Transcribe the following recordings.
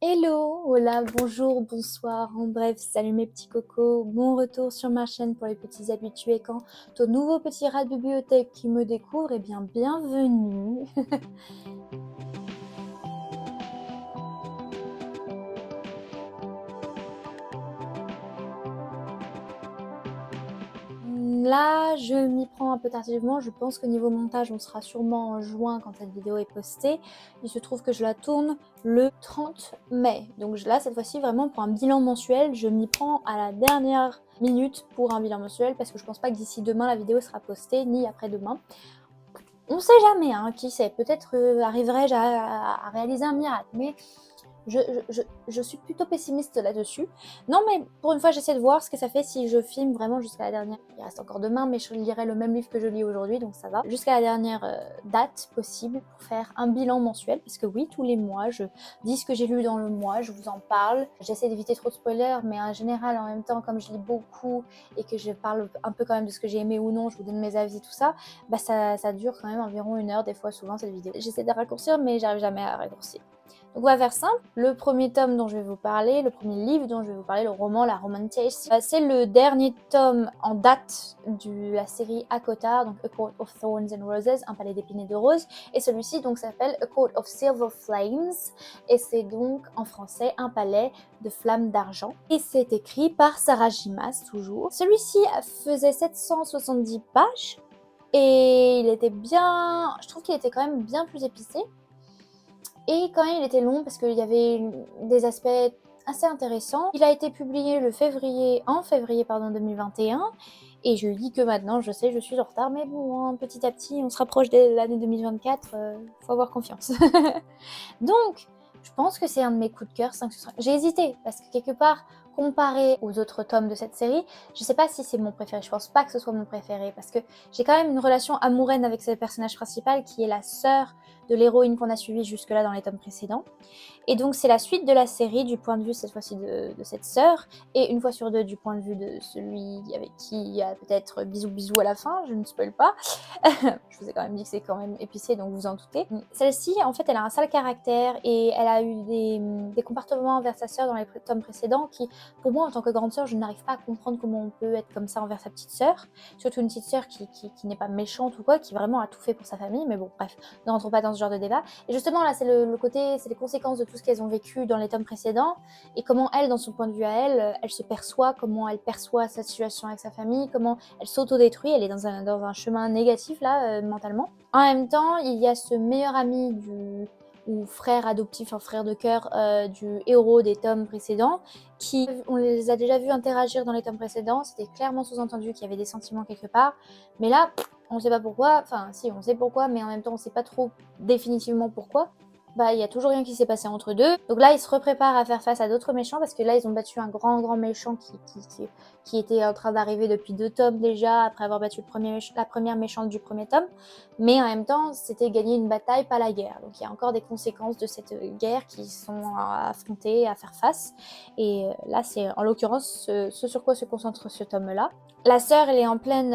Hello, hola, bonjour, bonsoir, en bref, salut mes petits cocos, bon retour sur ma chaîne pour les petits habitués. Quant aux nouveaux petits rats de bibliothèque qui me découvrent, eh bien bienvenue. Là, je m'y prends un peu tardivement. Je pense qu'au niveau montage, on sera sûrement en juin quand cette vidéo est postée. Il se trouve que je la tourne le 30 mai. Donc là, cette fois-ci, vraiment pour un bilan mensuel, je m'y prends à la dernière minute pour un bilan mensuel parce que je pense pas que d'ici demain la vidéo sera postée, ni après-demain. On sait jamais, hein, qui sait, peut-être arriverai-je à réaliser un miracle, mais je suis plutôt pessimiste là-dessus. Non, mais pour une fois, j'essaie de voir ce que ça fait si je filme vraiment jusqu'à la dernière. Il reste encore demain, mais je lirai le même livre que je lis aujourd'hui, donc ça va. Jusqu'à la dernière date possible pour faire un bilan mensuel, parce que oui, tous les mois, je dis ce que j'ai lu dans le mois, je vous en parle. J'essaie d'éviter trop de spoilers, mais en général, en même temps, comme je lis beaucoup et que je parle un peu quand même de ce que j'ai aimé ou non, je vous donne mes avis, tout ça, bah ça dure quand même environ 1 heure, des fois, souvent, cette vidéo. J'essaie de raccourcir, mais j'arrive jamais à raccourcir. Donc on va faire simple. Le premier tome dont je vais vous parler, le premier livre dont je vais vous parler, le roman La Romantation, c'est le dernier tome en date de la série ACOTAR, donc A Court of Thorns and Roses, un palais d'épines et de roses, et celui-ci donc s'appelle A Court of Silver Flames, et c'est donc en français un palais de flammes d'argent, et c'est écrit par Sarah Gimas toujours. Celui-ci faisait 770 pages, et il était bien, je trouve qu'il était quand même bien plus épicé. Et quand même, il était long parce qu'il y avait des aspects assez intéressants. Il a été publié en février 2021. Et je lis que maintenant, je sais, je suis en retard, mais bon, hein, petit à petit, on se rapproche de l'année 2024, faut avoir confiance. Donc, je pense que c'est un de mes coups de cœur 5 sur 5. J'ai hésité, parce que quelque part, comparé aux autres tomes de cette série, je sais pas si c'est mon préféré, je pense pas que ce soit mon préféré, parce que j'ai quand même une relation amoureuse avec ce personnage principal, qui est la sœur de l'héroïne qu'on a suivie jusque-là dans les tomes précédents. Et donc c'est la suite de la série du point de vue cette fois-ci de cette sœur, et une fois sur deux du point de vue de celui avec qui il y a peut-être bisous bisous à la fin, je ne spoil pas. Je vous ai quand même dit que c'est quand même épicé, donc vous en doutez. Celle-ci, en fait, elle a un sale caractère et elle a eu des comportements envers sa sœur dans les tomes précédents qui, pour moi, en tant que grande sœur, je n'arrive pas à comprendre comment on peut être comme ça envers sa petite sœur. Surtout une petite sœur qui n'est pas méchante ou quoi, qui vraiment a tout fait pour sa famille, mais bon, bref, ne rentrons pas dans ce genre de débat. Et justement, là, c'est le côté, c'est les conséquences de tout ce qu'elles ont vécu dans les tomes précédents et comment elle, dans son point de vue à elle, elle se perçoit, comment elle perçoit sa situation avec sa famille, comment elle s'auto-détruit, elle est dans un chemin négatif là, mentalement. En même temps, il y a ce meilleur ami ou frère adoptif, un frère de cœur du héros des tomes précédents, qui, on les a déjà vus interagir dans les tomes précédents, c'était clairement sous-entendu qu'il y avait des sentiments quelque part, mais là, on sait pas pourquoi, enfin si, on sait pourquoi, mais en même temps on sait pas trop définitivement pourquoi. Bah, il y a toujours rien qui s'est passé entre deux. Donc là, ils se repréparent à faire face à d'autres méchants parce que là, ils ont battu un grand méchant qui était en train d'arriver depuis 2 tomes déjà, après avoir battu la première méchante du premier tome. Mais en même temps, c'était gagner une bataille, pas la guerre. Donc il y a encore des conséquences de cette guerre qui sont à affronter, à faire face. Et là, c'est en l'occurrence ce sur quoi se concentre ce tome-là. La sœur, elle est en pleine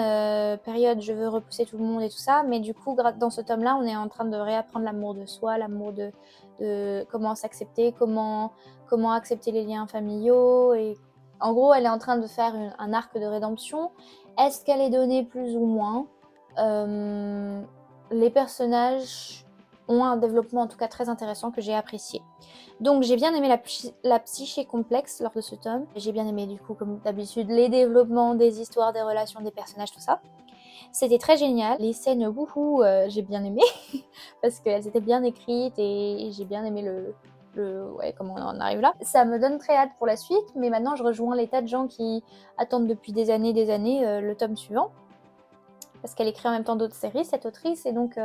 période je veux repousser tout le monde et tout ça, mais du coup, dans ce tome-là, on est en train de réapprendre l'amour de soi, l'amour de comment s'accepter, comment accepter les liens familiaux. Et en gros, elle est en train de faire un arc de rédemption. Est-ce qu'elle est donnée plus ou moins? Les personnages ont un développement en tout cas très intéressant que j'ai apprécié. Donc j'ai bien aimé la psyché complexe lors de ce tome. J'ai bien aimé du coup, comme d'habitude, les développements des histoires, des relations, des personnages, tout ça. C'était très génial. Les scènes wouhou, j'ai bien aimé parce qu'elles étaient bien écrites et j'ai bien aimé ouais, comment on en arrive là. Ça me donne très hâte pour la suite, mais maintenant je rejoins les tas de gens qui attendent depuis des années le tome suivant. Parce qu'elle écrit en même temps d'autres séries, cette autrice, et donc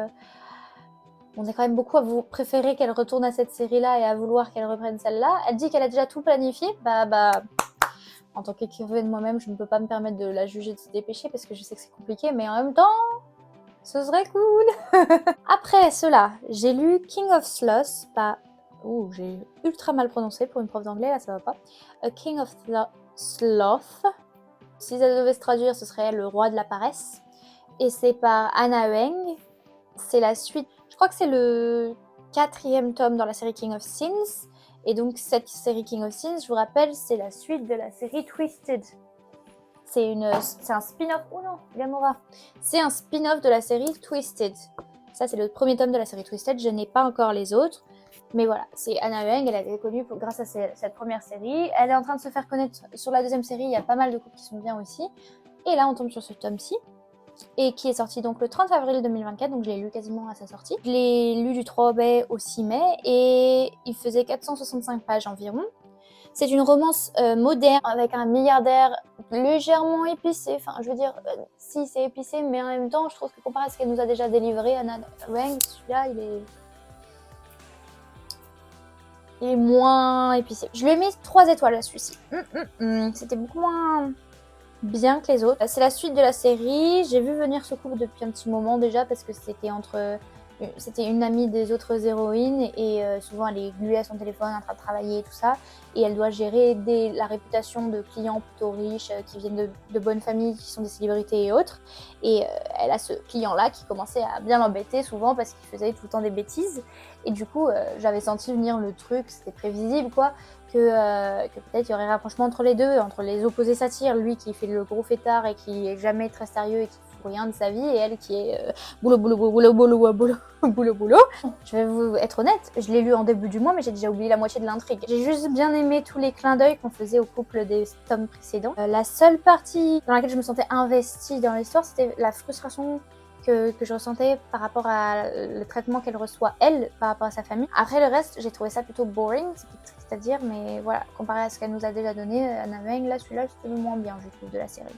on est quand même beaucoup à vous préférer qu'elle retourne à cette série-là et à vouloir qu'elle reprenne celle-là. Elle dit qu'elle a déjà tout planifié. En tant qu'écrivaine moi-même, je ne peux pas me permettre de la juger de se dépêcher parce que je sais que c'est compliqué, mais en même temps, ce serait cool. Après cela, j'ai lu King of Sloth, j'ai ultra mal prononcé pour une prof d'anglais, là ça va pas. A King of Sloth. Si ça devait se traduire, ce serait Le Roi de la Paresse. Et c'est par Anna Huang. C'est la suite. Je crois que c'est le 4e tome dans la série King of Sins. Et donc cette série King of Sins, je vous rappelle, c'est la suite de la série Twisted. C'est un spin-off. Oh non, Gamora. C'est un spin-off de la série Twisted. Ça, c'est le premier tome de la série Twisted. Je n'ai pas encore les autres. Mais voilà, c'est Anna Weng. Elle a été connue grâce à cette première série. Elle est en train de se faire connaître sur la deuxième série. Il y a pas mal de couples qui sont bien aussi. Et là, on tombe sur ce tome-ci. Et qui est sorti donc le 30 avril 2024. Donc, je l'ai lu quasiment à sa sortie. Je l'ai lu du 3 mai au 6 mai. Et il faisait 465 pages environ. C'est une romance moderne avec un milliardaire légèrement épicé. Enfin, je veux dire, si c'est épicé, mais en même temps, je trouve que comparé à ce qu'elle nous a déjà délivré, Anna Weng, celui-là, il est moins épicé. Je lui ai mis 3 étoiles à celui-ci. C'était beaucoup moins bien que les autres. C'est la suite de la série. J'ai vu venir ce couple depuis un petit moment déjà parce que c'était une amie des autres héroïnes et souvent elle est gluée à son téléphone en train de travailler et tout ça, et elle doit gérer la réputation de clients plutôt riches qui viennent de bonnes familles, qui sont des célébrités et autres, et elle a ce client là qui commençait à bien l'embêter souvent parce qu'il faisait tout le temps des bêtises, et du coup j'avais senti venir le truc, c'était prévisible quoi, que peut-être il y aurait un rapprochement entre les deux, entre les opposés satires, lui qui fait le gros fêtard et qui est jamais très sérieux et qui fout rien de sa vie, et elle qui est boulot boulot boulot boulot boulot boulot boulot. Je vais vous être honnête, je l'ai lu en début du mois mais j'ai déjà oublié la moitié de l'intrigue. J'ai juste bien aimé tous les clins d'œil qu'on faisait au couple des tomes précédents. La seule partie dans laquelle je me sentais investie dans l'histoire, c'était la frustration que je ressentais par rapport à le traitement qu'elle reçoit elle par rapport à sa famille. Après le reste, j'ai trouvé ça plutôt boring, c'est à dire, mais voilà, comparé à ce qu'elle nous a déjà donné, Anna Weng, là celui-là c'était le moins bien je trouve de la série.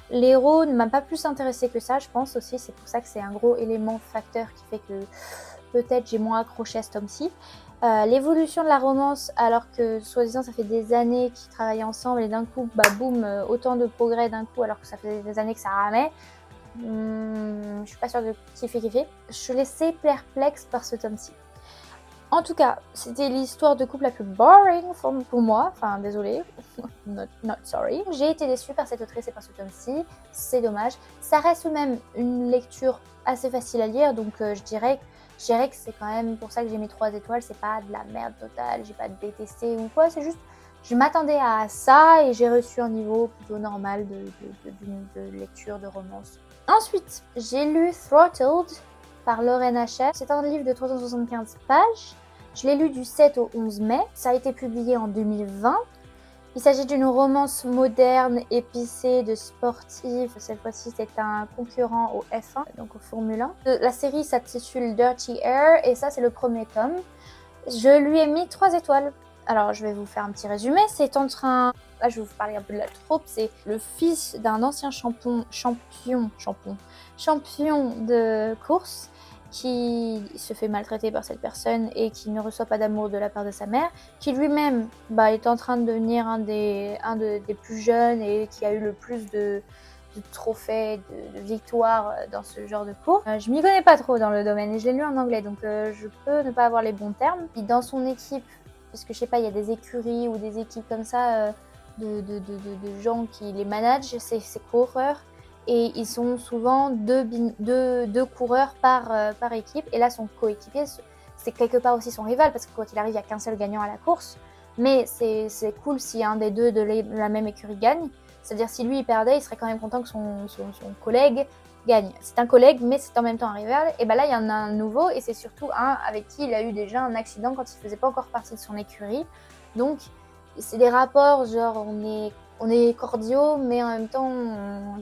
L'héros ne m'a pas plus intéressé que ça, je pense aussi, c'est pour ça que c'est un gros élément facteur qui fait que peut-être j'ai moins accroché à ce tome-ci. L'évolution de la romance, alors que soi-disant ça fait des années qu'ils travaillent ensemble et d'un coup, bah boum, autant de progrès d'un coup alors que ça faisait des années que ça ramait. Je suis pas sûre de kiffer. Je suis laissée perplexe par ce tome-ci. En tout cas, c'était l'histoire de couple la plus boring pour moi. Enfin, désolée. not sorry. J'ai été déçue par cette autrice et par ce tome-ci. C'est dommage. Ça reste tout de même une lecture assez facile à lire. Donc, je dirais que c'est quand même pour ça que j'ai mis 3 étoiles. C'est pas de la merde totale. J'ai pas détesté ou quoi. C'est juste, je m'attendais à ça et j'ai reçu un niveau plutôt normal de lecture, de romance. Ensuite, j'ai lu Throttled par Lauren Asher. C'est un livre de 375 pages. Je l'ai lu du 7 au 11 mai. Ça a été publié en 2020. Il s'agit d'une romance moderne, épicée, de sportifs. Cette fois-ci, c'est un concurrent au F1, donc au Formule 1. La série s'intitule Dirty Air et ça, c'est le premier tome. Je lui ai mis 3 étoiles. Alors, je vais vous faire un petit résumé. C'est en train... Là, je vais vous parler un peu de la troupe. C'est le fils d'un ancien champion de course qui se fait maltraiter par cette personne et qui ne reçoit pas d'amour de la part de sa mère, qui lui-même est en train de devenir un des plus jeunes et qui a eu le plus de trophées, de victoires dans ce genre de cours. Je m'y connais pas trop dans le domaine et je l'ai lu en anglais, donc je peux ne pas avoir les bons termes. Et dans son équipe, parce que je sais pas, il y a des écuries ou des équipes comme ça de gens qui les managent, ces coureurs. Et ils sont souvent deux coureurs par équipe. Et là, son coéquipier, c'est quelque part aussi son rival, parce que quoi qu'il arrive, il n'y a qu'un seul gagnant à la course. Mais c'est cool si un des deux de la même écurie gagne. C'est-à-dire, si lui, il perdait, il serait quand même content que son collègue gagne. C'est un collègue, mais c'est en même temps un rival. Et ben là, il y en a un nouveau, et c'est surtout un avec qui il a eu déjà un accident quand il faisait pas encore partie de son écurie. Donc, c'est des rapports, genre, on est cordiaux, mais en même temps,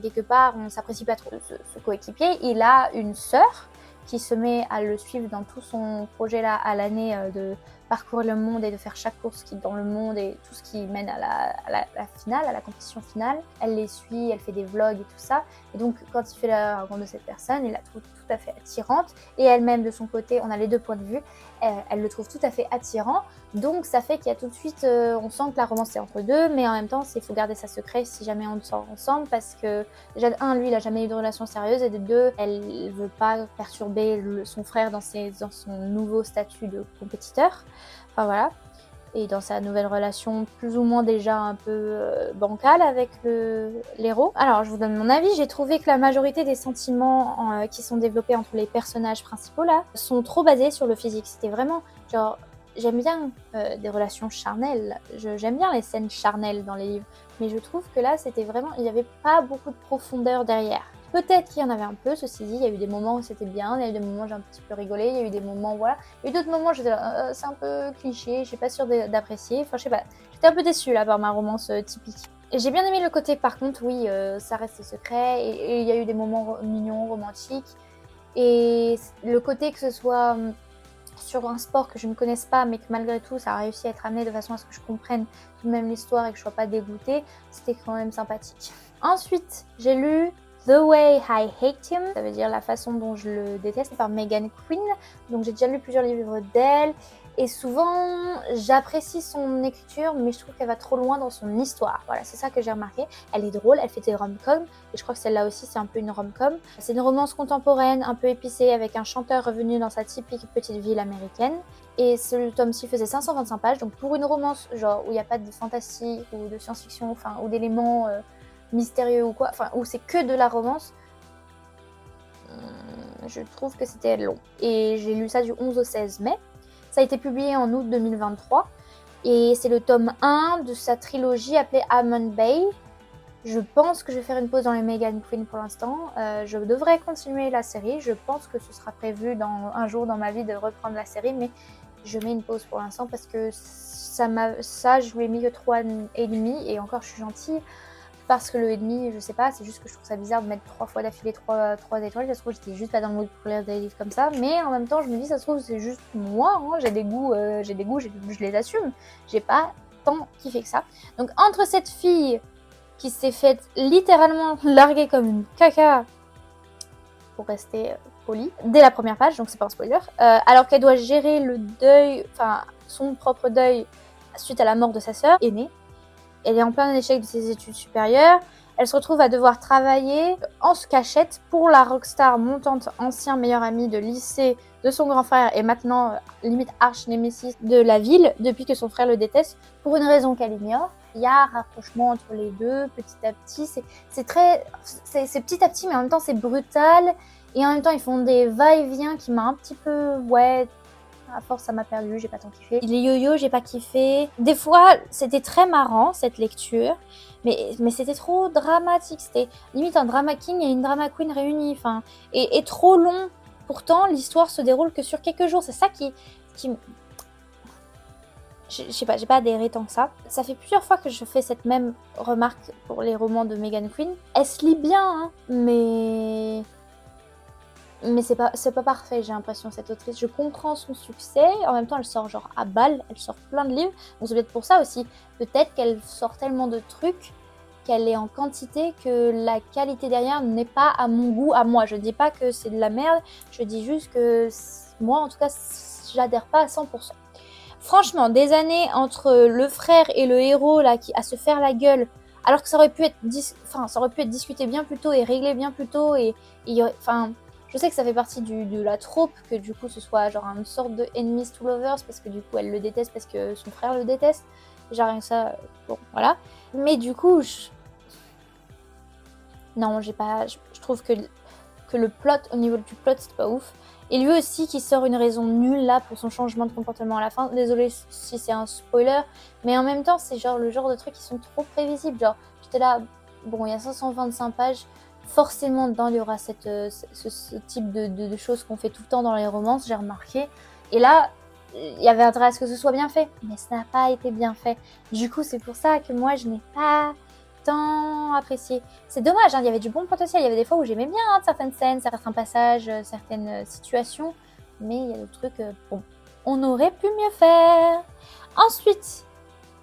quelque part, on s'apprécie pas trop. Ce coéquipier, il a une sœur qui se met à le suivre dans tout son projet là à l'année de parcourir le monde et de faire chaque course qui est dans le monde et tout ce qui mène à la finale, à la compétition finale. Elle les suit, elle fait des vlogs et tout ça. Et donc, quand il fait la rencontre de cette personne, il la trouve tout à fait attirante. Et elle-même, de son côté, on a les deux points de vue, elle le trouve tout à fait attirant. Donc, ça fait qu'il y a tout de suite, on sent que la romance est entre deux, mais en même temps, il faut garder ça secret si jamais on sort ensemble, parce que déjà, un, lui, il a jamais eu de relation sérieuse, et de deux, elle veut pas perturber son frère dans son nouveau statut de compétiteur. Enfin voilà. Et dans sa nouvelle relation plus ou moins déjà un peu bancale avec l'héros. Alors, je vous donne mon avis. J'ai trouvé que la majorité des sentiments qui sont développés entre les personnages principaux là sont trop basés sur le physique. C'était vraiment genre j'aime bien des relations charnelles, j'aime bien les scènes charnelles dans les livres, mais je trouve que là, c'était vraiment, il n'y avait pas beaucoup de profondeur derrière. Peut-être qu'il y en avait un peu, ceci dit, il y a eu des moments où c'était bien, il y a eu des moments où j'ai un petit peu rigolé, il y a eu des moments, voilà. Il y a eu d'autres moments où j'étais là, c'est un peu cliché, je suis pas sûre d'apprécier, enfin je sais pas, j'étais un peu déçue là par ma romance typique. Et j'ai bien aimé le côté, par contre, oui, ça reste secret, et il y a eu des moments mignons, romantiques, et le côté que ce soit sur un sport que je ne connaisse pas, mais que malgré tout, ça a réussi à être amené de façon à ce que je comprenne tout de même l'histoire et que je sois pas dégoûtée, c'était quand même sympathique. Ensuite, j'ai lu The Way I Hate Him, ça veut dire la façon dont je le déteste, par Megan Quinn. Donc j'ai déjà lu plusieurs livres d'elle, et souvent j'apprécie son écriture, mais je trouve qu'elle va trop loin dans son histoire. Voilà, c'est ça que j'ai remarqué. Elle est drôle, elle fait des rom-coms, et je crois que celle-là aussi c'est un peu une rom-com. C'est une romance contemporaine, un peu épicée, avec un chanteur revenu dans sa typique petite ville américaine. Et ce tome-ci faisait 525 pages, donc pour une romance genre où il n'y a pas de fantasy ou de science-fiction, enfin, ou d'éléments mystérieux ou quoi, enfin, où c'est que de la romance, je trouve que c'était long. Et j'ai lu ça du 11 au 16 mai. Ça a été publié en août 2023. Et c'est le tome 1 de sa trilogie appelée Almond Bay. Je pense que je vais faire une pause dans les Megan Quinn pour l'instant. Je devrais continuer la série. Je pense que ce sera prévu un jour dans ma vie de reprendre la série. Mais je mets une pause pour l'instant parce que ça je lui ai mis que 3,5. Et encore, je suis gentille. Parce que le et demi, je sais pas, c'est juste que je trouve ça bizarre de mettre 3 fois d'affilée 3 étoiles. Ça se trouve, j'étais juste pas dans le mood pour lire des livres comme ça. Mais en même temps, je me dis, ça se trouve, c'est juste moi. Hein. J'ai des goûts, je les assume. J'ai pas tant kiffé que ça. Donc, entre cette fille qui s'est faite littéralement larguer comme une caca, pour rester polie, dès la première page, donc c'est pas un spoiler, alors qu'elle doit gérer le deuil, enfin, son propre deuil suite à la mort de sa sœur aînée. Elle est en plein échec de ses études supérieures. Elle se retrouve à devoir travailler en cachette pour la rockstar montante, ancien meilleur ami de lycée de son grand frère et maintenant limite arch-némésis de la ville depuis que son frère le déteste pour une raison qu'elle ignore. Il y a un rapprochement entre les deux petit à petit. C'est petit à petit, mais en même temps c'est brutal. Et en même temps ils font des va-et-vient qui m'a un petit peu, ouais, à force, ça m'a perdu, j'ai pas tant kiffé. Les yo-yo, j'ai pas kiffé. Des fois, c'était très marrant, cette lecture, mais c'était trop dramatique. C'était limite un drama king et une drama queen réunies, enfin, et trop long. Pourtant, l'histoire se déroule que sur quelques jours. C'est ça qui je sais pas, j'ai pas adhéré tant que ça. Ça fait plusieurs fois que je fais cette même remarque pour les romans de Megan Quinn. Elle se lit bien, hein, mais c'est pas parfait, j'ai l'impression, cette autrice. Je comprends son succès, en même temps elle sort genre à balle, elle sort plein de livres, donc c'est peut-être pour ça aussi. Peut-être qu'elle sort tellement de trucs qu'elle est en quantité que la qualité derrière n'est pas à mon goût, à moi. Je dis pas que c'est de la merde, je dis juste que moi en tout cas j'adhère pas à 100%. Franchement, des années entre le frère et le héros là qui à se faire la gueule, alors que ça aurait pu être discuté bien plus tôt et réglé bien plus tôt, et enfin, je sais que ça fait partie de la trope que du coup ce soit genre une sorte de enemies to lovers parce que du coup elle le déteste parce que son frère le déteste. Genre rien que ça, bon voilà. Mais du coup, non, j'ai pas, je trouve que le plot, au niveau du plot, c'est pas ouf. Et lui aussi qui sort une raison nulle là pour son changement de comportement à la fin. Désolée si c'est un spoiler, mais en même temps c'est genre le genre de trucs qui sont trop prévisibles. Genre j'étais là, bon il y a 525 pages, forcément dedans il y aura ce type de choses qu'on fait tout le temps dans les romances, j'ai remarqué. Et là il y avait intérêt à ce que ce soit bien fait, mais ça n'a pas été bien fait. Du coup c'est pour ça que moi je n'ai pas tant apprécié. C'est dommage, hein, il y avait du bon potentiel, il y avait des fois où j'aimais bien certaines scènes, certains passages, certaines situations, mais il y a d'autres trucs, bon, on aurait pu mieux faire. Ensuite,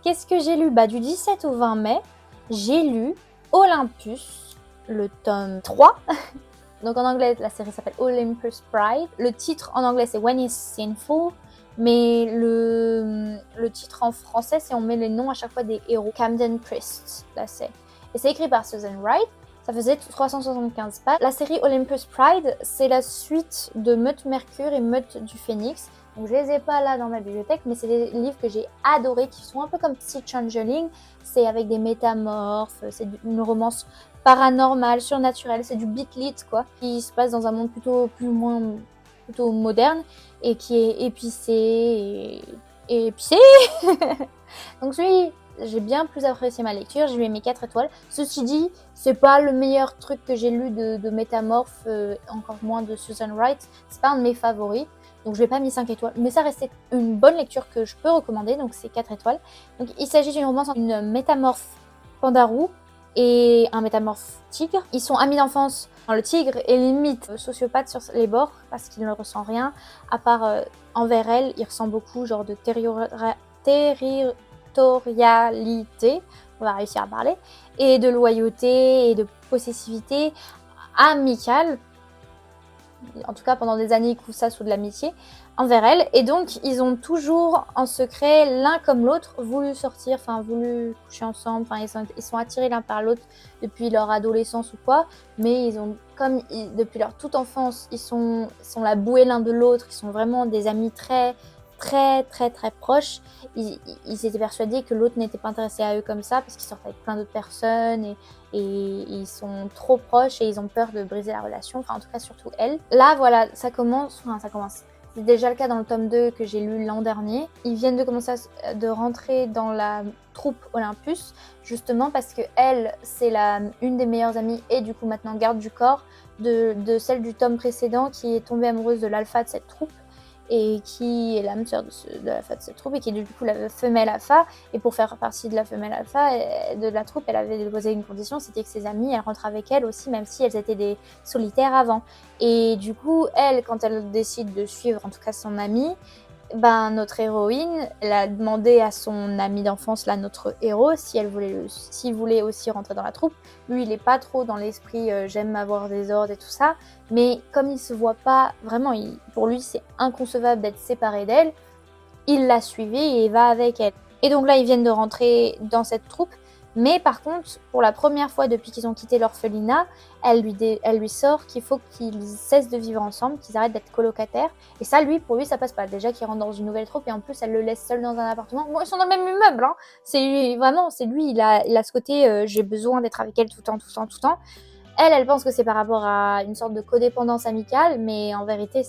qu'est-ce que j'ai lu ? Du 17 au 20 mai, j'ai lu Olympus, le tome 3. Donc en anglais, la série s'appelle Olympus Pride. Le titre en anglais, c'est When is Sinful. Mais le titre en français, c'est on met les noms à chaque fois des héros. Camden Priest, là c'est. Et c'est écrit par Susan Wright. Ça faisait 375 pages. La série Olympus Pride, c'est la suite de Meute Mercure et Meute du Phénix. Donc je les ai pas là dans ma bibliothèque, mais c'est des livres que j'ai adorés, qui sont un peu comme Psy Changeling. C'est avec des métamorphes, c'est une romance paranormale, surnaturelle, c'est du beat lit quoi, qui se passe dans un monde plutôt moderne et qui est épicé Et puis donc celui, j'ai bien plus apprécié ma lecture, je lui ai mis 4 étoiles. Ceci dit, c'est pas le meilleur truc que j'ai lu de Métamorphe, encore moins de Susan Wright. C'est pas un de mes favoris, donc je lui ai pas mis 5 étoiles. Mais ça restait une bonne lecture que je peux recommander, donc c'est 4 étoiles. Donc il s'agit d'une romance entre une métamorphe pandarou et un métamorphe tigre. Ils sont amis d'enfance. Le tigre est limite sociopathe sur les bords parce qu'il ne ressent rien, à part envers elle, il ressent beaucoup genre de territorialité, on va réussir à parler, et de loyauté et de possessivité amicale. En tout cas, pendant des années, ils couvrent ça sous de l'amitié envers elle. Et donc, ils ont toujours, en secret, l'un comme l'autre, voulu sortir, enfin, voulu coucher ensemble. Enfin, ils sont attirés l'un par l'autre depuis leur adolescence ou quoi. Mais ils ont, depuis leur toute enfance, ils sont la bouée l'un de l'autre. Ils sont vraiment des amis très, très, très, très proches. Ils étaient persuadés que l'autre n'était pas intéressé à eux comme ça, parce qu'ils sortent avec plein d'autres personnes et ils sont trop proches et ils ont peur de briser la relation, enfin en tout cas surtout elle. Là voilà, ça commence. C'est déjà le cas dans le tome 2 que j'ai lu l'an dernier. Ils viennent de commencer de rentrer dans la troupe Olympus, justement parce que elle, c'est une des meilleures amies et du coup maintenant garde du corps de celle du tome précédent qui est tombée amoureuse de l'alpha de cette troupe et qui est l'âme sœur de l'alpha de cette troupe et qui est du coup la femelle alpha. Et pour faire partie de la femelle alpha de la troupe, elle avait déposé une condition, c'était que ses amies, elles rentrent avec elle aussi, même si elles étaient des solitaires avant. Et du coup, elle, quand elle décide de suivre en tout cas son amie, ben, notre héroïne, elle a demandé à son ami d'enfance, là, notre héros, s'il voulait aussi rentrer dans la troupe. Lui, il est pas trop dans l'esprit j'aime avoir des ordres et tout ça, mais comme il se voit pas, vraiment, pour lui, c'est inconcevable d'être séparé d'elle, il l'a suivie et il va avec elle. Et donc là, ils viennent de rentrer dans cette troupe, mais par contre, pour la première fois depuis qu'ils ont quitté l'orphelinat, elle lui sort qu'il faut qu'ils cessent de vivre ensemble, qu'ils arrêtent d'être colocataires. Et ça, pour lui, ça passe pas. Déjà qu'il rentre dans une nouvelle troupe et en plus, elle le laisse seul dans un appartement. Bon, ils sont dans le même immeuble, hein. C'est lui, il a ce côté j'ai besoin d'être avec elle tout le temps. Elle pense que c'est par rapport à une sorte de codépendance amicale, mais en vérité,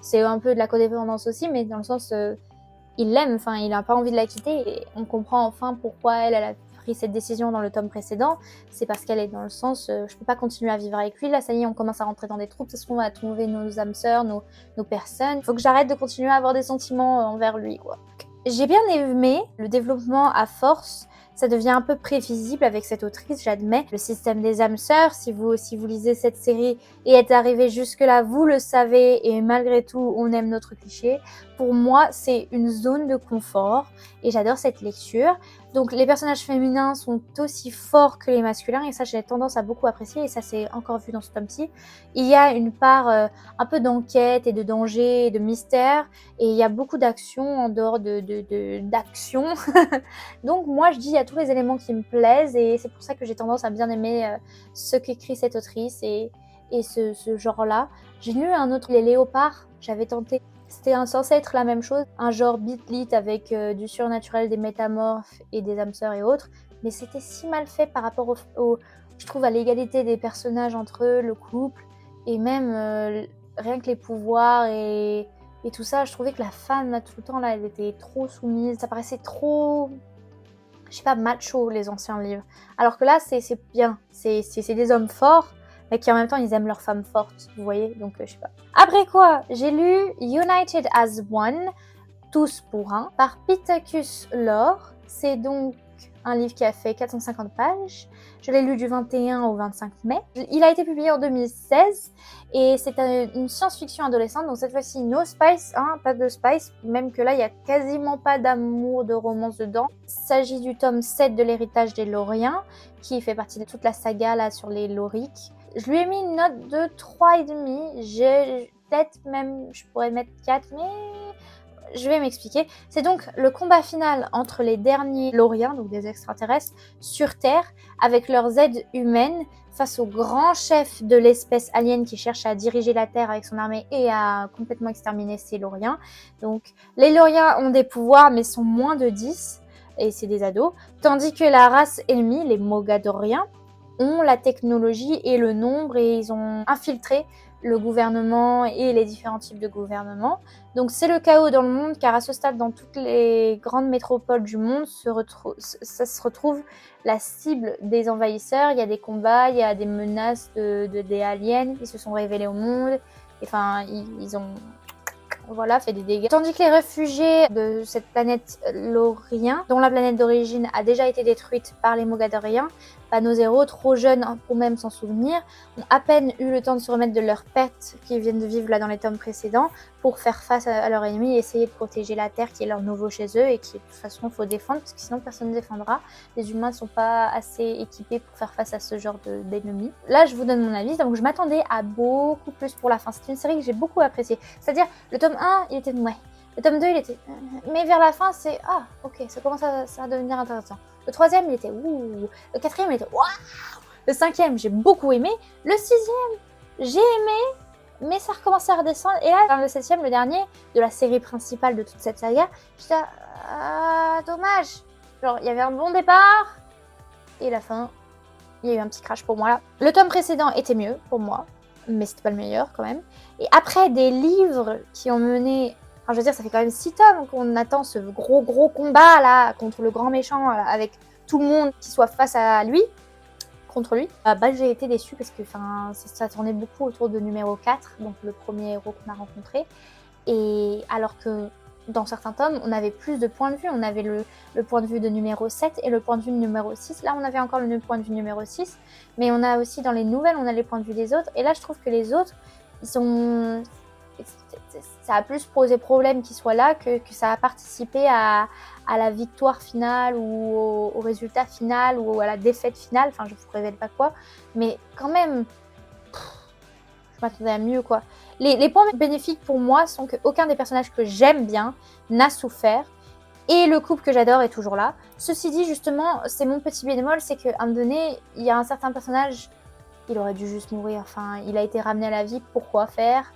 c'est un peu de la codépendance aussi, mais dans le sens il l'aime, enfin, il n'a pas envie de la quitter. Et on comprend enfin pourquoi elle a pris cette décision dans le tome précédent. C'est parce qu'elle est dans le sens je peux pas continuer à vivre avec lui. Là, ça y est, on commence à rentrer dans des troupes. C'est ce qu'on va trouver nos âmes sœurs, nos personnes. Il faut que j'arrête de continuer à avoir des sentiments envers lui, quoi. J'ai bien aimé le développement à force. Ça devient un peu prévisible avec cette autrice, j'admets. Le système des âmes sœurs, si vous lisez cette série et êtes arrivé jusque-là, vous le savez, et malgré tout, on aime notre cliché. Pour moi, c'est une zone de confort et j'adore cette lecture. Donc les personnages féminins sont aussi forts que les masculins et ça, j'ai tendance à beaucoup apprécier et ça, c'est encore vu dans ce tome-ci. Il y a une part un peu d'enquête et de danger et de mystère et il y a beaucoup d'action en dehors d'action. Donc moi, je dis, il y a tous les éléments qui me plaisent et c'est pour ça que j'ai tendance à bien aimer ce qu'écrit cette autrice et ce genre-là. J'ai lu un autre, Les Léopards, j'avais tenté. C'était censé être la même chose, un genre beat-lit avec du surnaturel, des métamorphes et des âmes sœurs et autres, mais c'était si mal fait par rapport je trouve, à l'égalité des personnages entre eux, le couple, et même rien que les pouvoirs et tout ça. Je trouvais que la femme, là, tout le temps, là, elle était trop soumise, ça paraissait trop, je sais pas, macho, les anciens livres. Alors que là, c'est bien, c'est des hommes forts, mais qui en même temps, ils aiment leurs femmes fortes, vous voyez, donc je sais pas. Après quoi, j'ai lu United as One, Tous pour un, par Pittacus Lore. C'est donc un livre qui a fait 450 pages. Je l'ai lu du 21 au 25 mai. Il a été publié en 2016 et c'est une science-fiction adolescente. Donc cette fois-ci, no spice, hein, pas de spice. Même que là, il n'y a quasiment pas d'amour, de romance dedans. Il s'agit du tome 7 de l'héritage des Loriens, qui fait partie de toute la saga là sur les Loriques. Je lui ai mis une note de 3,5. Je pourrais mettre 4, mais je vais m'expliquer. C'est donc le combat final entre les derniers Loriens, donc des extraterrestres, sur Terre, avec leurs aides humaines, face au grand chef de l'espèce alien qui cherche à diriger la Terre avec son armée et à complètement exterminer ces Loriens. Donc, les Loriens ont des pouvoirs, mais sont moins de 10, et c'est des ados, tandis que la race ennemie, les Mogadoriens, ont la technologie et le nombre et ils ont infiltré le gouvernement et les différents types de gouvernements. Donc c'est le chaos dans le monde, car à ce stade, dans toutes les grandes métropoles du monde, ça se retrouve la cible des envahisseurs. Il y a des combats, il y a des menaces des aliens qui se sont révélés au monde. Enfin, ils ont fait des dégâts. Tandis que les réfugiés de cette planète Lorien, dont la planète d'origine a déjà été détruite par les Mogadoriens, Panneau Zéro, trop jeunes pour même s'en souvenir, ont à peine eu le temps de se remettre de leurs pertes qu'ils viennent de vivre là dans les tomes précédents pour faire face à leur ennemi et essayer de protéger la Terre qui est leur nouveau chez eux et qui de toute façon il faut défendre parce que sinon personne ne défendra. Les humains ne sont pas assez équipés pour faire face à ce genre d'ennemis. Là je vous donne mon avis, donc je m'attendais à beaucoup plus pour la fin. C'est une série que j'ai beaucoup appréciée. C'est-à-dire le tome 1 il était ouais. Le tome 2 il était mais vers la fin c'est ah ok ça commence à devenir intéressant. Le troisième, il était ouh. Le quatrième, il était waouh. Le cinquième, j'ai beaucoup aimé. Le sixième, j'ai aimé, mais ça recommençait à redescendre. Et là, dans le septième, le dernier de la série principale de toute cette saga, j'étais dommage. Genre, il y avait un bon départ, et la fin, il y a eu un petit crash pour moi là. Le tome précédent était mieux pour moi, mais c'était pas le meilleur quand même. Et après, des livres qui ont mené... Enfin, je veux dire, ça fait quand même 6 tomes qu'on attend ce gros combat là contre le grand méchant avec tout le monde qui soit face à lui, contre lui. J'ai été déçue parce que ça tournait beaucoup autour de numéro 4, donc le premier héros qu'on a rencontré. Et alors que dans certains tomes, on avait plus de points de vue. On avait le point de vue de numéro 7 et le point de vue de numéro 6. Là, on avait encore le point de vue numéro 6. Mais on a aussi dans les nouvelles, on a les points de vue des autres. Et là, je trouve que les autres, ils sont... ça a plus posé problème qu'ils soient là que ça a participé à la victoire finale ou au résultat final ou à la défaite finale. Enfin, je vous révèle pas quoi. Mais quand même, je m'attendais à mieux, quoi. Les points bénéfiques pour moi sont qu'aucun des personnages que j'aime bien n'a souffert. Et le couple que j'adore est toujours là. Ceci dit, justement, c'est mon petit bémol, c'est qu'à un moment donné, il y a un certain personnage, il aurait dû juste mourir. Enfin, il a été ramené à la vie, pourquoi faire ?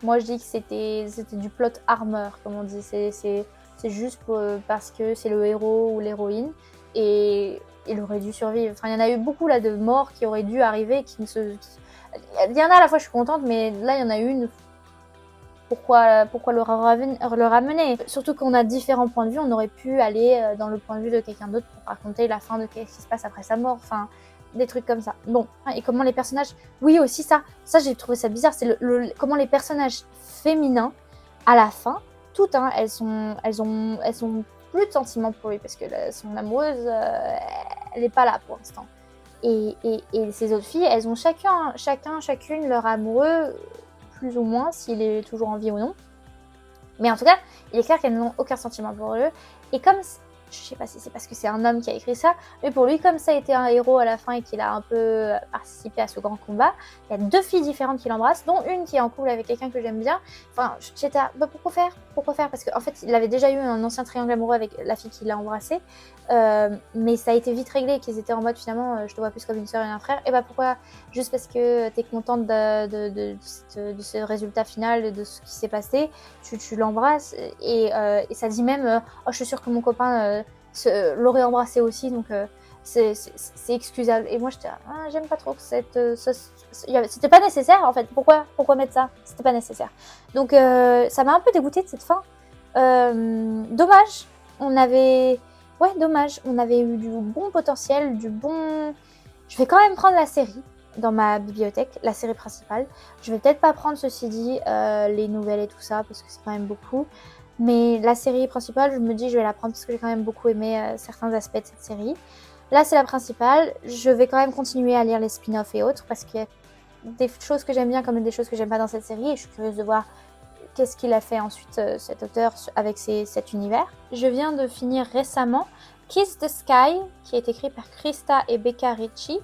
Moi, je dis que c'était du plot armor, comme on dit. C'est juste parce que c'est le héros ou l'héroïne. Et il aurait dû survivre. Enfin, il y en a eu beaucoup là de morts qui auraient dû arriver. Il y en a à la fois, je suis contente, mais là, il y en a une. Pourquoi le ramener ? Surtout qu'on a différents points de vue. On aurait pu aller dans le point de vue de quelqu'un d'autre pour raconter la fin de qu'est-ce qui se passe après sa mort. Enfin, des trucs comme ça. Bon, et comment les personnages... Oui, aussi ça j'ai trouvé ça bizarre, c'est comment les personnages féminins, à la fin, toutes, hein, elles ont plus de sentiments pour lui, parce que son amoureuse, elle n'est pas là pour l'instant. Et ces autres filles, elles ont chacune leur amoureux, plus ou moins, s'il est toujours en vie ou non. Mais en tout cas, il est clair qu'elles n'ont aucun sentiment pour eux. Et comme... Je sais pas si c'est parce que c'est un homme qui a écrit ça, mais pour lui, comme ça a été un héros à la fin et qu'il a un peu participé à ce grand combat, il y a 2 filles différentes qui l'embrassent, dont une qui est en couple avec quelqu'un que j'aime bien. Enfin, j'étais à, pourquoi faire ? Parce qu'en fait, il avait déjà eu un ancien triangle amoureux avec la fille qui l'a embrassé, mais ça a été vite réglé, qu'ils étaient en mode finalement, je te vois plus comme une soeur et un frère. Et pourquoi ? Juste parce que t'es contente de ce résultat final, de ce qui s'est passé, tu l'embrasses, et ça dit même, oh, je suis sûre que mon copain l'aurait embrassé aussi, donc c'est excusable. Et moi, j'aime pas trop que c'était pas nécessaire en fait. Pourquoi mettre ça ? C'était pas nécessaire. Donc ça m'a un peu dégoûtée de cette fin. Dommage. Dommage. On avait eu du bon potentiel, Je vais quand même prendre la série dans ma bibliothèque, la série principale. Je vais peut-être pas prendre, ceci dit, les nouvelles et tout ça, parce que c'est quand même beaucoup. Mais la série principale, je me dis je vais la prendre parce que j'ai quand même beaucoup aimé certains aspects de cette série. Là, c'est la principale. Je vais quand même continuer à lire les spin-offs et autres parce qu'il y a des choses que j'aime bien comme des choses que j'aime pas dans cette série et je suis curieuse de voir qu'est-ce qu'il a fait ensuite cet auteur avec cet univers. Je viens de finir récemment Kiss the Sky, qui est écrit par Krista et Becca Ritchie.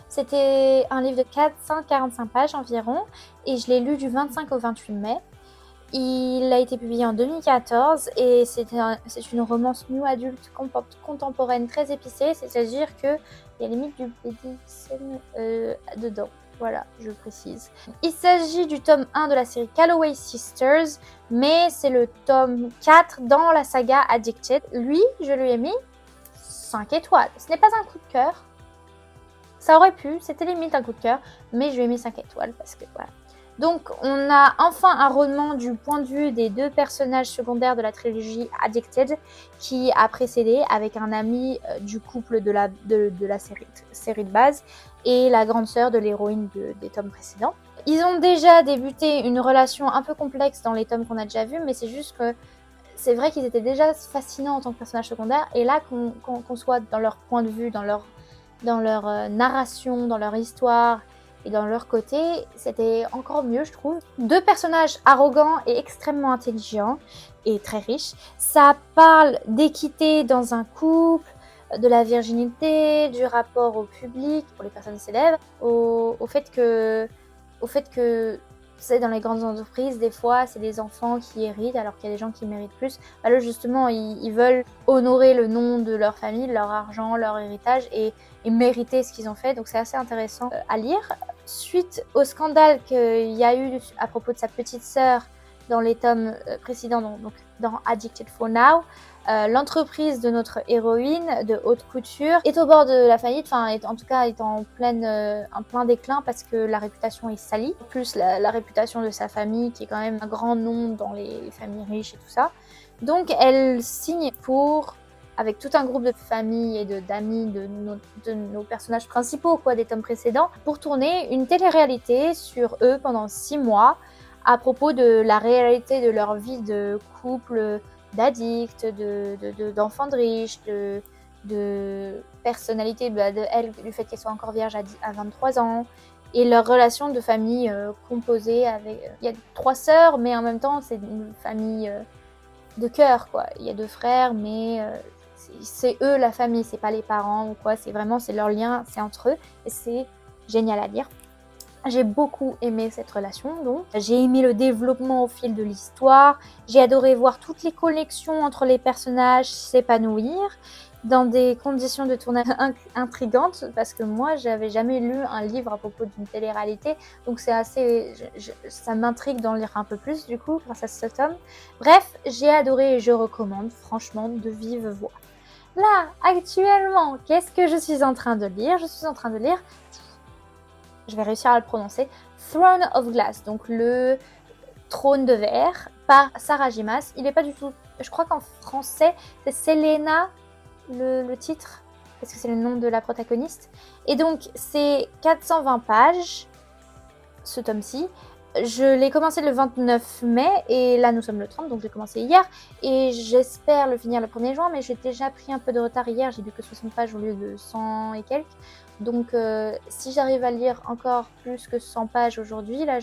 C'était un livre de 445 pages environ et je l'ai lu du 25 au 28 mai. Il a été publié en 2014 et c'est une romance new adulte contemporaine très épicée, c'est-à-dire qu'il y a limite du BDSM dedans. Voilà, je précise. Il s'agit du tome 1 de la série Calloway Sisters, mais c'est le tome 4 dans la saga Addicted. Lui, je lui ai mis 5 étoiles. Ce n'est pas un coup de cœur, Ça aurait pu, c'était limite un coup de cœur, mais je lui ai mis 5 étoiles parce que voilà. Donc on a enfin un roman du point de vue des 2 personnages secondaires de la trilogie Addicted qui a précédé avec un ami du couple de la série de base et la grande sœur de l'héroïne des tomes précédents. Ils ont déjà débuté une relation un peu complexe dans les tomes qu'on a déjà vus, mais c'est juste que c'est vrai qu'ils étaient déjà fascinants en tant que personnages secondaires, et là qu'on soit dans leur point de vue, dans leur narration, dans leur histoire et dans leur côté, c'était encore mieux, je trouve. 2 personnages arrogants et extrêmement intelligents et très riches. Ça parle d'équité dans un couple, de la virginité, du rapport au public pour les personnes célèbres, au fait que c'est dans les grandes entreprises, des fois, c'est des enfants qui héritent alors qu'il y a des gens qui méritent plus. Bah là, justement, ils veulent honorer le nom de leur famille, leur argent, leur héritage et mériter ce qu'ils ont fait. Donc, c'est assez intéressant à lire. Suite au scandale qu'il y a eu à propos de sa petite sœur dans les tomes précédents, donc dans Addicted for Now, l'entreprise de notre héroïne de haute couture est au bord de la faillite, enfin en tout cas est en plein déclin parce que la réputation est salie, plus la réputation de sa famille qui est quand même un grand nom dans les familles riches et tout ça. Donc elle signe avec tout un groupe de familles et d'amis de nos personnages principaux des tomes précédents, pour tourner une télé-réalité sur eux pendant 6 mois à propos de la réalité de leur vie de couple, d'addicts, d'enfants de riches, de personnalité, de elle, du fait qu'elle soit encore vierge à 23 ans, et leur relation de famille composée avec... Il y a 3 sœurs, mais en même temps, c'est une famille de cœur, quoi. Il y a 2 frères, mais c'est eux la famille, c'est pas les parents ou quoi, c'est leur lien, c'est entre eux, et c'est génial à lire. J'ai beaucoup aimé cette relation, donc j'ai aimé le développement au fil de l'histoire, j'ai adoré voir toutes les connexions entre les personnages s'épanouir dans des conditions de tournage intrigantes, parce que moi j'avais jamais lu un livre à propos d'une télé-réalité, donc c'est assez, ça m'intrigue d'en lire un peu plus du coup grâce à ce tome. Bref, j'ai adoré et je recommande franchement de vive voix. Là, actuellement, qu'est-ce que je suis en train de lire? Je suis en train de lire, je vais réussir à le prononcer, Throne of Glass, donc le trône de verre, par Sarah J. Maas. Il n'est pas du tout... Je crois qu'en français, c'est Selena, le titre, parce que c'est le nom de la protagoniste. Et donc, c'est 420 pages, ce tome-ci. Je l'ai commencé le 29 mai, et là, nous sommes le 30, donc j'ai commencé hier. Et j'espère le finir le 1er juin, mais j'ai déjà pris un peu de retard hier. J'ai lu que 60 pages au lieu de 100 et quelques. Donc, si j'arrive à lire encore plus que 100 pages aujourd'hui, là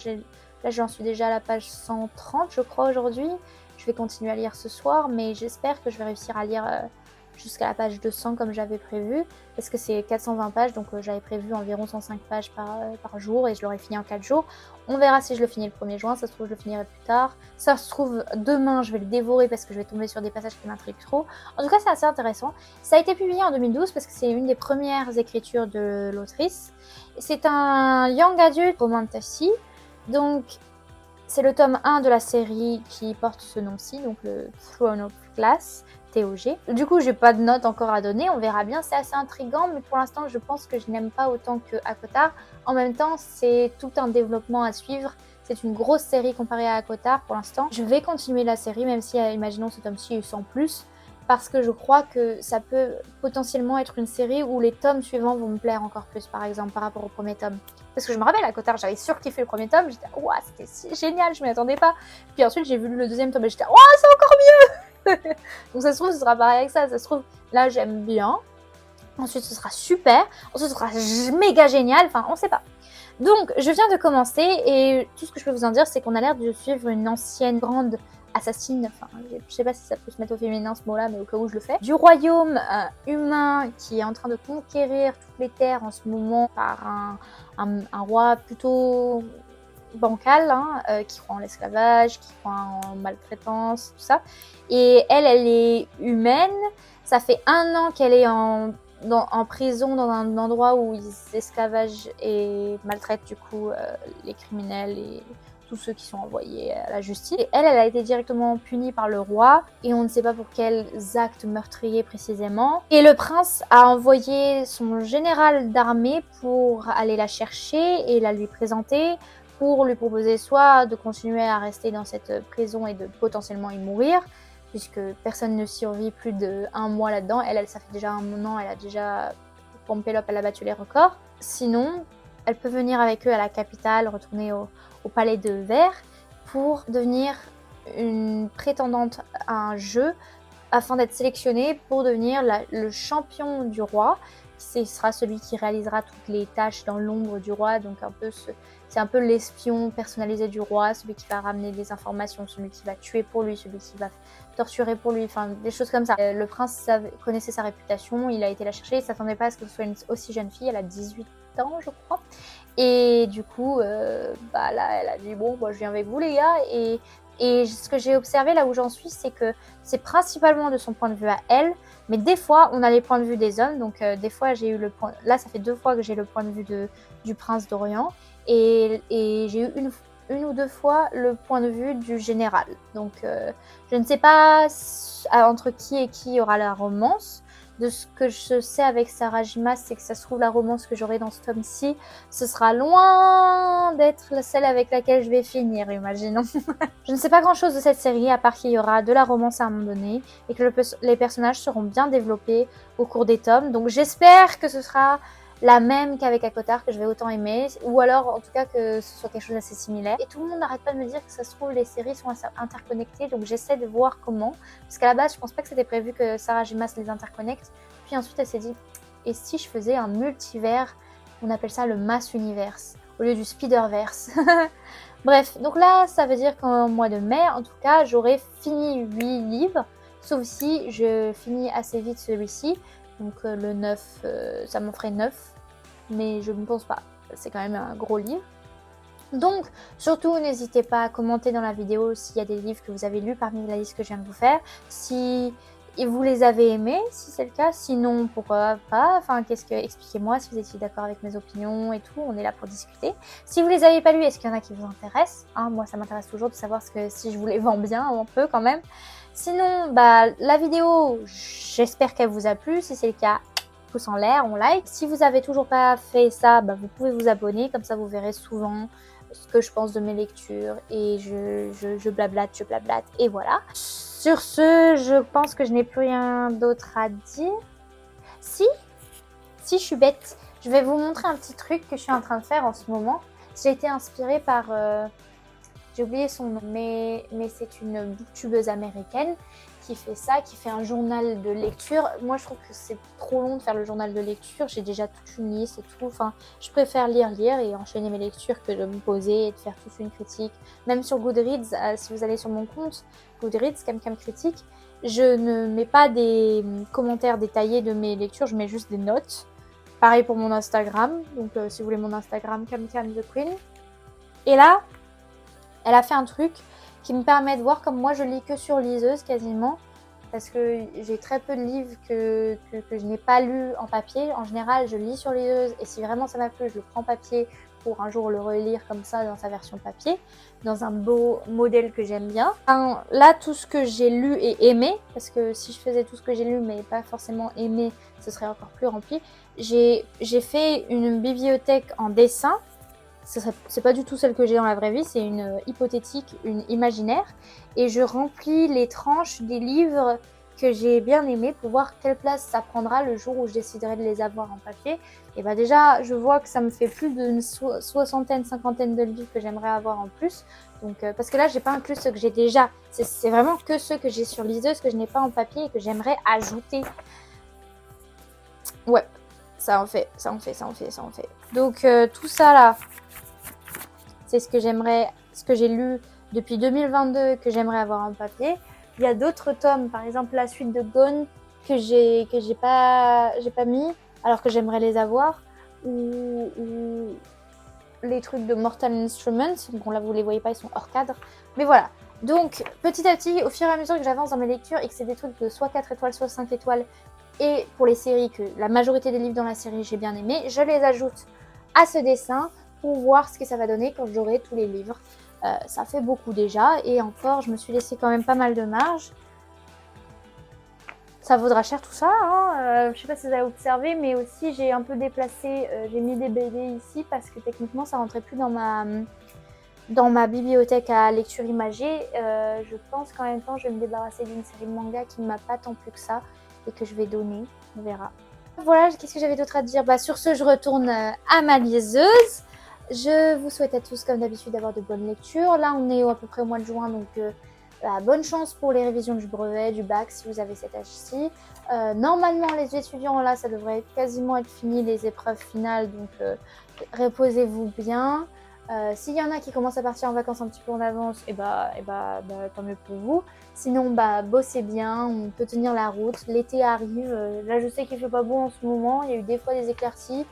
j'en suis déjà à la page 130, je crois, aujourd'hui. Je vais continuer à lire ce soir, mais j'espère que je vais réussir à lire jusqu'à la page 200 comme j'avais prévu, parce que c'est 420 pages, donc j'avais prévu environ 105 pages par jour, et je l'aurais fini en 4 jours. On verra si je le finis le 1er juin, ça se trouve je le finirai plus tard. Ça se trouve demain je vais le dévorer parce que je vais tomber sur des passages qui m'intriguent trop. En tout cas, c'est assez intéressant. Ça a été publié en 2012 parce que c'est une des premières écritures de l'autrice. C'est un young adult romantasy, donc c'est le tome 1 de la série qui porte ce nom-ci, donc le Throne of Glass, TOG. Du coup, j'ai pas de note encore à donner, on verra bien, c'est assez intriguant, mais pour l'instant, je pense que je n'aime pas autant que ACOTAR. En même temps, c'est tout un développement à suivre. C'est une grosse série comparée à ACOTAR pour l'instant. Je vais continuer la série, même si, imaginons, ce tome-ci est sans plus, parce que je crois que ça peut potentiellement être une série où les tomes suivants vont me plaire encore plus, par exemple, par rapport au premier tome. Parce que je me rappelle, ACOTAR, j'avais surkiffé le premier tome, j'étais « Ouah, c'était si génial, je m'y attendais pas !» Puis ensuite, j'ai vu le deuxième tome et j'étais « Ouah, c'est encore mieux !» Donc ça se trouve, ce sera pareil avec ça. Ça se trouve, là, j'aime bien. Ensuite, ce sera super. Ensuite, ce sera méga génial. Enfin, on sait pas. Donc, je viens de commencer et tout ce que je peux vous en dire, c'est qu'on a l'air de suivre une ancienne grande assassine. Enfin, je sais pas si ça peut se mettre au féminin ce mot-là, mais au cas où je le fais. Du royaume humain qui est en train de conquérir toutes les terres en ce moment par un roi plutôt bancal, qui croit en l'esclavage, qui croit en maltraitance, tout ça. Et elle est humaine. Ça fait 1 an qu'elle est en prison dans un endroit où ils esclavagent et maltraitent du coup les criminels et tous ceux qui sont envoyés à la justice. Et elle a été directement punie par le roi et on ne sait pas pour quels actes meurtriers précisément. Et le prince a envoyé son général d'armée pour aller la chercher et la lui présenter, pour lui proposer soit de continuer à rester dans cette prison et de potentiellement y mourir, puisque personne ne survit plus d'1 mois là-dedans. Elle, ça fait déjà 1 an, elle a déjà Pompelope, elle a battu les records. Sinon, elle peut venir avec eux à la capitale, retourner au palais de Verre pour devenir une prétendante à un jeu afin d'être sélectionnée pour devenir le champion du roi. Ce sera celui qui réalisera toutes les tâches dans l'ombre du roi, donc c'est un peu l'espion personnalisé du roi, celui qui va ramener des informations, celui qui va tuer pour lui, celui qui va torturer pour lui, enfin des choses comme ça. Le prince connaissait sa réputation, il a été la chercher, il ne s'attendait pas à ce que ce soit une aussi jeune fille, elle a 18 ans je crois. Et du coup, là elle a dit bon, je viens avec vous les gars. Et ce que j'ai observé là où j'en suis, c'est que c'est principalement de son point de vue à elle, mais des fois on a les points de vue des hommes. Donc des fois j'ai eu là ça fait 2 fois que j'ai le point de vue du prince d'Orient, et j'ai eu une ou 2 fois le point de vue du général. Donc je ne sais pas entre qui et qui aura la romance. De ce que je sais avec Sarah J. Maas, c'est que ça se trouve la romance que j'aurai dans ce tome-ci, ce sera loin d'être celle avec laquelle je vais finir, imaginons. Je ne sais pas grand-chose de cette série, à part qu'il y aura de la romance à un moment donné, et que les personnages seront bien développés au cours des tomes. Donc j'espère que ce sera la même qu'avec ACOTAR, que je vais autant aimer, ou alors en tout cas que ce soit quelque chose d'assez similaire. Et tout le monde n'arrête pas de me dire que ça se trouve les séries sont interconnectées, donc j'essaie de voir comment, parce qu'à la base je pense pas que c'était prévu que Sarah J. Maas les interconnecte. Puis ensuite elle s'est dit, et si je faisais un multivers, on appelle ça le Mass Universe, au lieu du Spider-Verse. Bref, donc là ça veut dire qu'en mois de mai, en tout cas, j'aurai fini 8 livres, sauf si je finis assez vite celui-ci. Donc le 9, ça m'en ferait 9, mais je ne pense pas. C'est quand même un gros livre. Donc, surtout, n'hésitez pas à commenter dans la vidéo s'il y a des livres que vous avez lus parmi la liste que je viens de vous faire. Si vous les avez aimés, si c'est le cas. Sinon, pourquoi pas. Enfin, expliquez-moi si vous étiez d'accord avec mes opinions et tout. On est là pour discuter. Si vous les avez pas lus, est-ce qu'il y en a qui vous intéressent, hein? Moi, ça m'intéresse toujours de savoir si je vous les vends bien, un peu quand même. Sinon, la vidéo, j'espère qu'elle vous a plu. Si c'est le cas, pouce en l'air, on like. Si vous avez toujours pas fait ça, vous pouvez vous abonner. Comme ça, vous verrez souvent ce que je pense de mes lectures. Et je blablate, et voilà. Sur ce, je pense que je n'ai plus rien d'autre à dire. Si, je suis bête. Je vais vous montrer un petit truc que je suis en train de faire en ce moment. J'ai été inspirée par... j'ai oublié son nom, mais c'est une booktubeuse américaine qui fait ça, qui fait un journal de lecture. Moi, je trouve que c'est trop long de faire le journal de lecture. J'ai déjà toute une liste et tout. Enfin, je préfère lire et enchaîner mes lectures que de me poser et de faire toute une critique. Même sur Goodreads, si vous allez sur mon compte Goodreads, Camcam Critique, je ne mets pas des commentaires détaillés de mes lectures, je mets juste des notes. Pareil pour mon Instagram. Donc, si vous voulez mon Instagram, Camcam the Queen. Et là, elle a fait un truc qui me permet de voir comme moi je lis que sur liseuse quasiment, parce que j'ai très peu de livres que je n'ai pas lus en papier. En général, je lis sur liseuse et si vraiment ça m'a plu, je le prends en papier pour un jour le relire comme ça dans sa version papier, dans un beau modèle que j'aime bien. Enfin, là, tout ce que j'ai lu et aimé, parce que si je faisais tout ce que j'ai lu mais pas forcément aimé, ce serait encore plus rempli. J'ai fait une bibliothèque en dessin. C'est pas du tout celle que j'ai dans la vraie vie, c'est une hypothétique, une imaginaire. Et je remplis les tranches des livres que j'ai bien aimés pour voir quelle place ça prendra le jour où je déciderai de les avoir en papier. Et déjà, je vois que ça me fait plus d'une cinquantaine de livres que j'aimerais avoir en plus. Donc, parce que là, j'ai pas inclus ceux que j'ai déjà. C'est vraiment que ceux que j'ai sur liseuse, que je n'ai pas en papier et que j'aimerais ajouter. Ouais, ça en fait. Donc, tout ça là, c'est ce que j'ai lu depuis 2022 que j'aimerais avoir en papier. Il y a d'autres tomes, par exemple la suite de Gone que j'ai pas mis alors que j'aimerais les avoir, ou les trucs de Mortal Instruments. Bon là vous les voyez pas, ils sont hors cadre. Mais voilà. Donc petit à petit, au fur et à mesure que j'avance dans mes lectures et que c'est des trucs de soit 4 étoiles, soit 5 étoiles, et pour les séries que la majorité des livres dans la série j'ai bien aimé, je les ajoute à ce dessin pour voir ce que ça va donner quand j'aurai tous les livres. Ça fait beaucoup déjà et encore je me suis laissé quand même pas mal de marge. Ça vaudra cher tout ça, hein. Je sais pas si vous avez observé, mais aussi j'ai un peu déplacé, j'ai mis des BD ici parce que techniquement ça rentrait plus dans ma bibliothèque à lecture imagée. Je pense qu'en même temps je vais me débarrasser d'une série de mangas qui ne m'a pas tant plu que ça et que je vais donner, on verra. Voilà, qu'est-ce que j'avais d'autre à dire? Sur ce, je retourne à ma liseuse. Je vous souhaite à tous, comme d'habitude, d'avoir de bonnes lectures. Là, on est à peu près au mois de juin, donc bonne chance pour les révisions du brevet, du bac, si vous avez cet âge-ci. Normalement, les étudiants, là, ça devrait quasiment être fini, les épreuves finales, donc reposez-vous bien. S'il y en a qui commencent à partir en vacances un petit peu en avance, tant mieux pour vous. Sinon, bossez bien, on peut tenir la route. L'été arrive. Là, je sais qu'il fait pas beau en ce moment. Il y a eu des fois des éclaircies.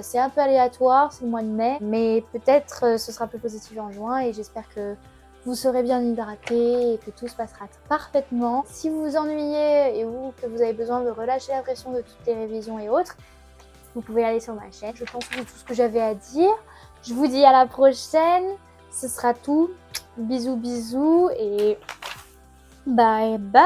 C'est un peu aléatoire, c'est le mois de mai. Mais peut-être ce sera plus positif en juin et j'espère que vous serez bien hydraté et que tout se passera parfaitement. Si vous vous ennuyez et que vous avez besoin de relâcher la pression de toutes les révisions et autres, vous pouvez aller sur ma chaîne. Je pense que c'est tout ce que j'avais à dire. Je vous dis à la prochaine. Ce sera tout. Bisous, bisous et bye bye.